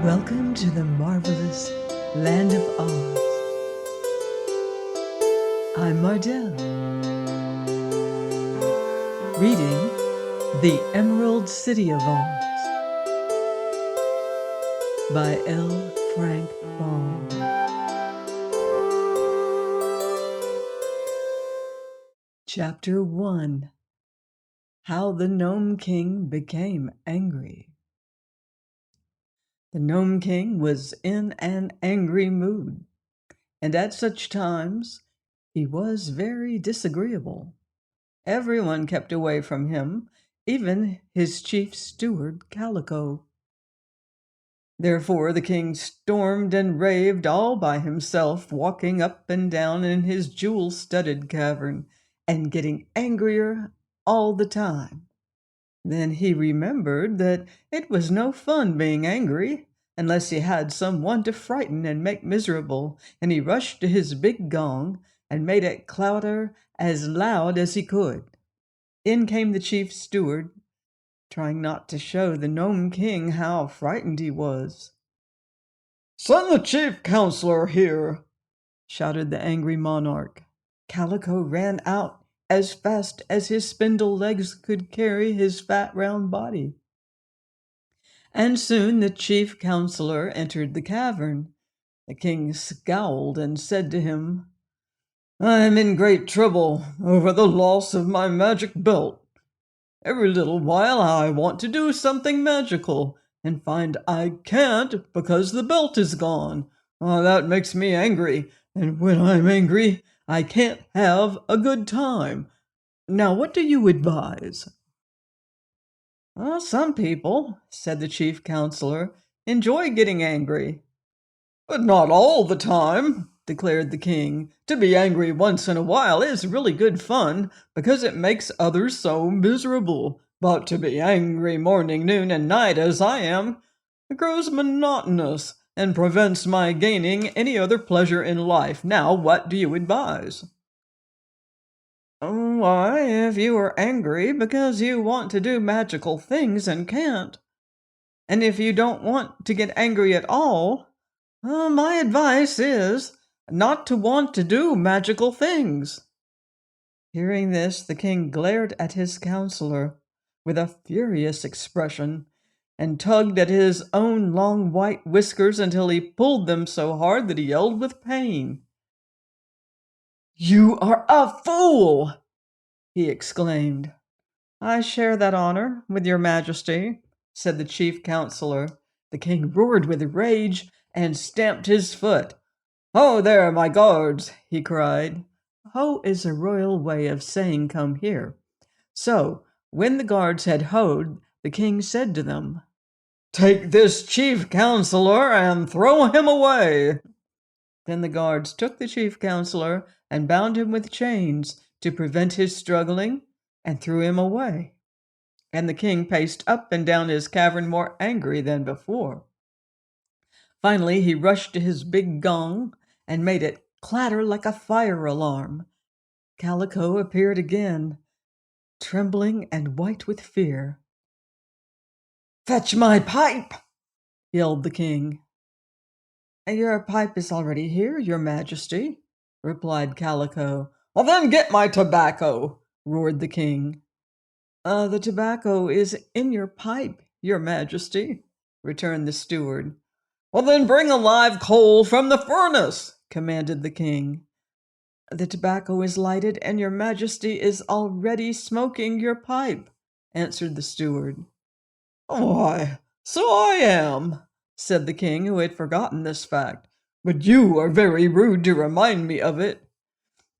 Welcome to the marvelous land of Oz. I'm Mardell, reading The Emerald City of Oz by L. Frank Baum. Chapter 1. How the Gnome King Became Angry. The Gnome King was in an angry mood, and at such times he was very disagreeable. Everyone kept away from him, even his chief steward, Calico. Therefore the king stormed and raved all by himself, walking up and down in his jewel-studded cavern, and getting angrier all the time. Then he remembered that it was no fun being angry, unless he had someone to frighten and make miserable, and he rushed to his big gong and made it clatter as loud as he could. In came the chief steward, trying not to show the Gnome King how frightened he was. "Send the chief counselor here," shouted the angry monarch. Calico ran out as fast as his spindle legs could carry his fat round body. And soon the chief counselor entered the cavern. The king scowled and said to him, "I am in great trouble over the loss of my magic belt. Every little while I want to do something magical and find I can't because the belt is gone. That makes me angry, and when I'm angry, I can't have a good time. Now, what do you advise?" "Some people," said the chief counselor, "enjoy getting angry." "But not all the time," declared the king. "To be angry once in a while is really good fun because it makes others so miserable. But to be angry morning, noon, and night as I am, it grows monotonous and prevents my gaining any other pleasure in life. Now, what do you advise?" "Why, if you are angry because you want to do magical things and can't, and if you don't want to get angry at all, my advice is not to want to do magical things." Hearing this, the king glared at his counselor with a furious expression and tugged at his own long white whiskers until he pulled them so hard that he yelled with pain. "You are a fool!" he exclaimed. "I share that honor with your majesty," said the chief counselor. The king roared with rage and stamped his foot. "Ho there, my guards!" he cried. Ho is a royal way of saying come here. So, when the guards had hoed, the king said to them, "Take this chief counselor and throw him away." Then the guards took the chief counselor and bound him with chains to prevent his struggling and threw him away. And the king paced up and down his cavern more angry than before. Finally, he rushed to his big gong and made it clatter like a fire alarm. Calico appeared again, trembling and white with fear. "Fetch my pipe!" yelled the king. "Your pipe is already here, your majesty," replied Calico. "Well, then get my tobacco!" roared the king. The tobacco is in your pipe, your majesty," returned the steward. "Well, then bring a live coal from the furnace," commanded the king. "The tobacco is lighted, and your majesty is already smoking your pipe," answered the steward. "Why, so I am," said the king, who had forgotten this fact. "But you are very rude to remind me of it."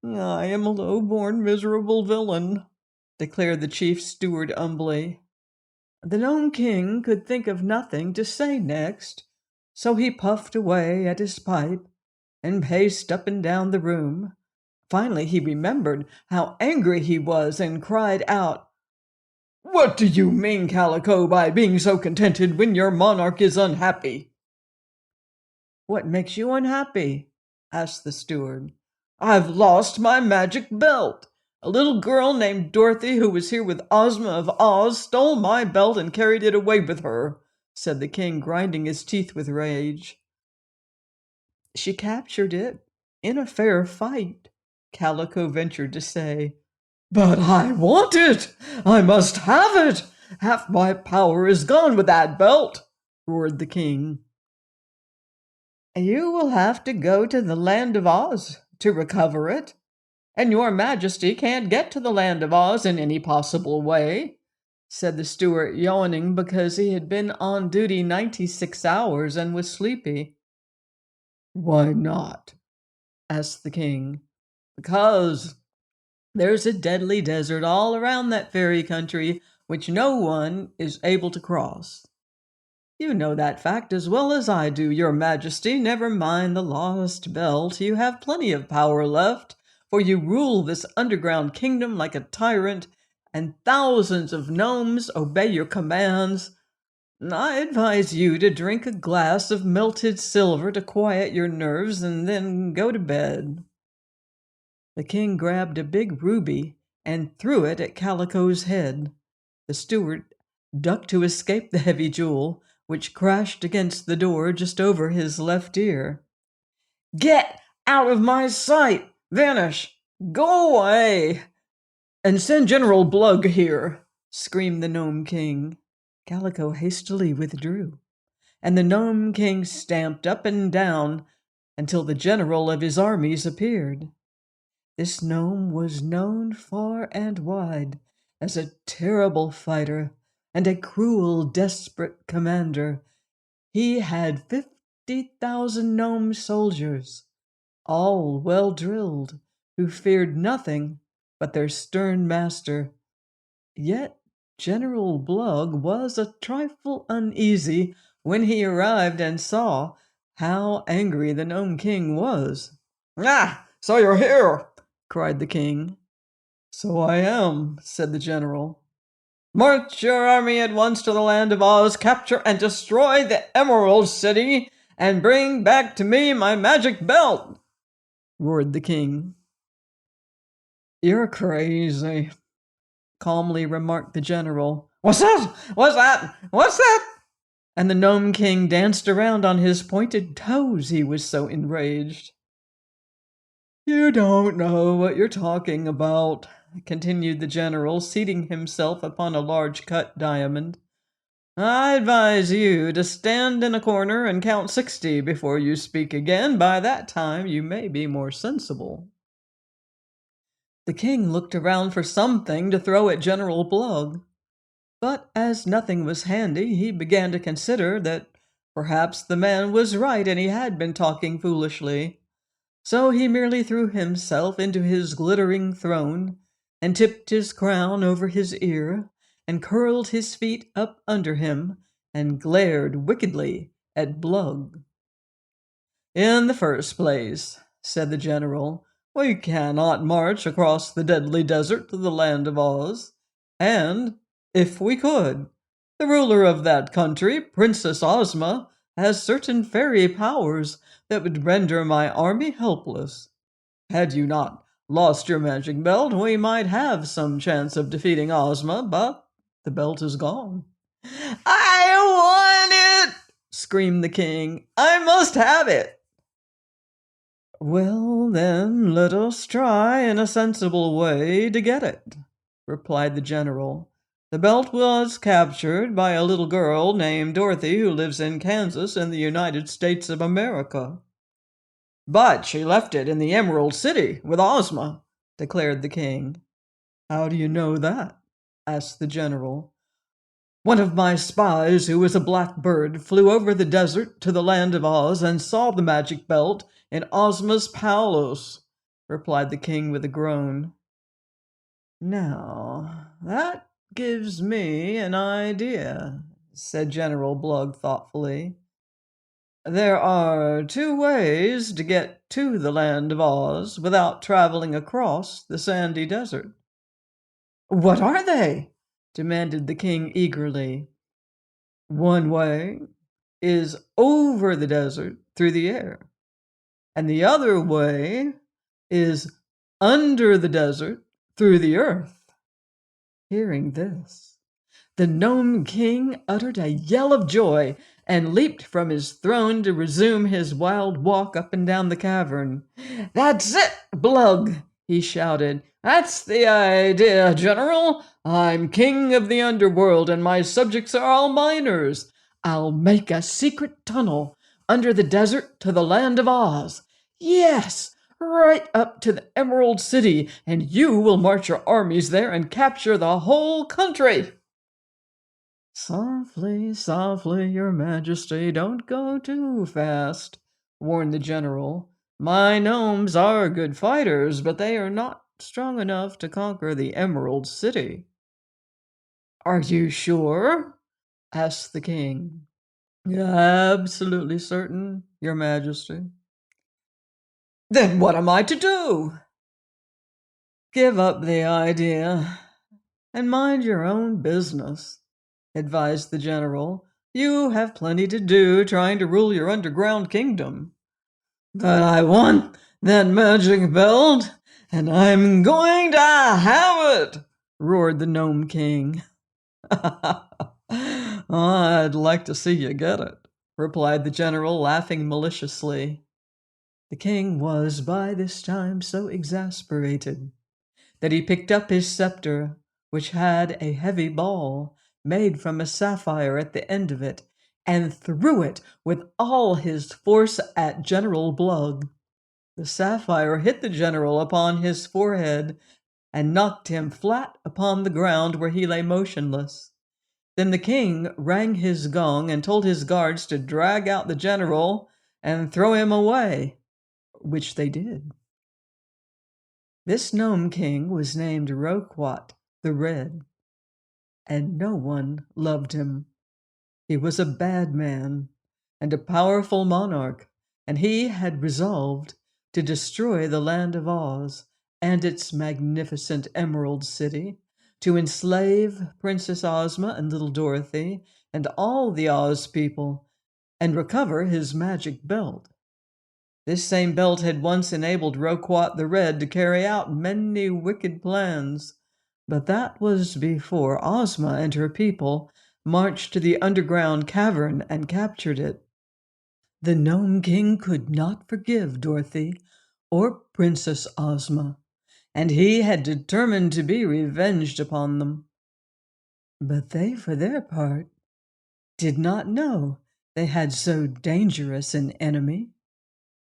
"I am a low-born, miserable villain," declared the chief steward humbly. The Gnome King could think of nothing to say next, so he puffed away at his pipe and paced up and down the room. Finally he remembered how angry he was and cried out, "What do you mean, Calico, by being so contented when your monarch is unhappy?" "What makes you unhappy?" asked the steward. "I've lost my magic belt. A little girl named Dorothy, who was here with Ozma of Oz, stole my belt and carried it away with her. said the king, grinding his teeth with rage. She captured it in a fair fight, Calico ventured to say. But I want it! I must have it! Half my power is gone with that belt, roared the king. You will have to go to the land of Oz to recover it, and your majesty can't get to the land of Oz in any possible way, said the steward, yawning because he had been on duty 96 hours and was sleepy. Why not? Asked the king. Because there's a deadly desert all around that fairy country which no one is able to cross. You know that fact as well as I do, your majesty. Never mind the lost belt. You have plenty of power left, for you rule this underground kingdom like a tyrant, and thousands of gnomes obey your commands. I advise you to drink a glass of melted silver to quiet your nerves and then go to bed. The king grabbed a big ruby and threw it at Calico's head. The steward ducked to escape the heavy jewel, which crashed against the door just over his left ear. Get out of my sight! Vanish! Go away! And send General Blug here, screamed the Gnome King. Calico hastily withdrew, and the Gnome King stamped up and down until the general of his armies appeared. This gnome was known far and wide as a terrible fighter and a cruel, desperate commander. He had 50,000 gnome soldiers, all well drilled, who feared nothing but their stern master. Yet General Blug was a trifle uneasy when he arrived and saw how angry the Gnome King was. Ah, so you're here, cried the king. So I am, said the general. March your army at once to the land of Oz, capture and destroy the Emerald City, and bring back to me my magic belt, roared the king. You're crazy, calmly remarked the general. What's that? What's that? What's that? And the Gnome King danced around on his pointed toes, he was so enraged. You don't know what you're talking about, continued the general, seating himself upon a large cut diamond. I advise you to stand in a corner and count 60 before you speak again. By that time you may be more sensible. The king looked around for something to throw at General Blug, but as nothing was handy, he began to consider that perhaps the man was right and he had been talking foolishly. So he merely threw himself into his glittering throne and tipped his crown over his ear and curled his feet up under him and glared wickedly at Blug. In the first place, said the general, we cannot march across the deadly desert to the land of Oz, and, if we could, the ruler of that country, Princess Ozma, has certain fairy powers that would render my army helpless. Had you not lost your magic belt, we might have some chance of defeating Ozma, but the belt is gone. I want it! Screamed the king. I must have it! Well, then, let us try in a sensible way to get it, replied the general. The belt was captured by a little girl named Dorothy who lives in Kansas in the United States of America. But she left it in the Emerald City with Ozma, declared the king. How do you know that? Asked the general. One of my spies, who was a black bird, flew over the desert to the land of Oz and saw the magic belt in Ozma's palace, replied the king with a groan. Now, that gives me an idea, said General Blug thoughtfully. There are two ways to get to the land of Oz without traveling across the sandy desert. What are they? Demanded the king eagerly. One way is over the desert through the air, and the other way is under the desert through the earth. Hearing this, The Gnome King uttered a yell of joy and leaped from his throne to resume his wild walk up and down the cavern. "That's it, Blug!" he shouted. "That's the idea, General! I'm king of the underworld and my subjects are all miners. I'll make a secret tunnel under the desert to the land of Oz. Yes, right up to the Emerald City, and you will march your armies there and capture the whole country." "Softly, softly, your majesty, don't go too fast," warned the general. "My gnomes are good fighters, but they are not strong enough to conquer the Emerald City." "Are you sure?" asked the king. "Absolutely certain, your majesty." "Then what am I to do?" "Give up the idea and mind your own business," advised the general. "You have plenty to do trying to rule your underground kingdom." "But I want that magic belt, and I'm going to have it!" roared the Gnome King. "I'd like to see you get it," replied the general, laughing maliciously. The king was by this time so exasperated that he picked up his scepter, which had a heavy ball made from a sapphire at the end of it, and threw it with all his force at General Blug. The sapphire hit the general upon his forehead and knocked him flat upon the ground where he lay motionless. Then the king rang his gong and told his guards to drag out the general and throw him away, which they did. This Gnome King was named Roquat the Red, and no one loved him. He was a bad man and a powerful monarch, and he had resolved to destroy the land of Oz and its magnificent Emerald City, to enslave Princess Ozma and little Dorothy and all the Oz people, and recover his magic belt. This same belt had once enabled Roquat the Red to carry out many wicked plans, but that was before Ozma and her people marched to the underground cavern and captured it. The Gnome King could not forgive Dorothy or Princess Ozma, and he had determined to be revenged upon them. But they, for their part, did not know they had so dangerous an enemy.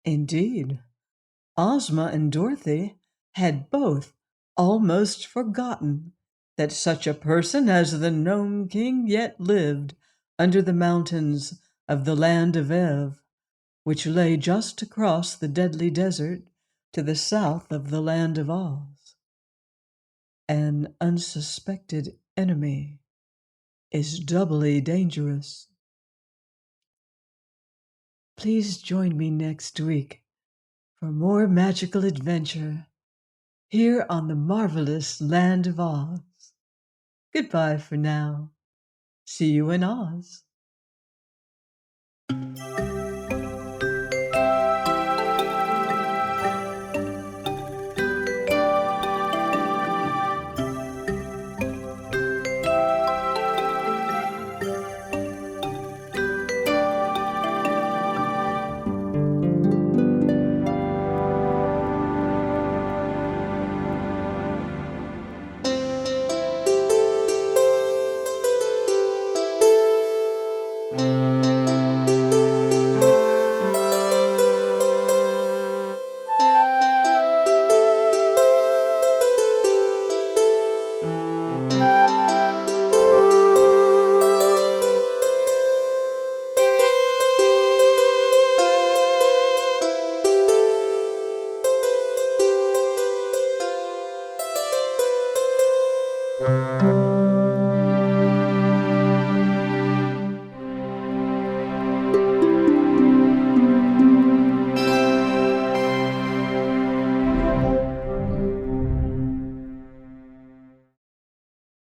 Indeed, Ozma and Dorothy had both almost forgotten that such a person as the Gnome King yet lived under the mountains of the land of Ev, which lay just across the deadly desert to the south of the land of Oz. An unsuspected enemy is doubly dangerous. Please join me next week for more magical adventure here on the marvelous land of Oz. Goodbye for now. See you in Oz.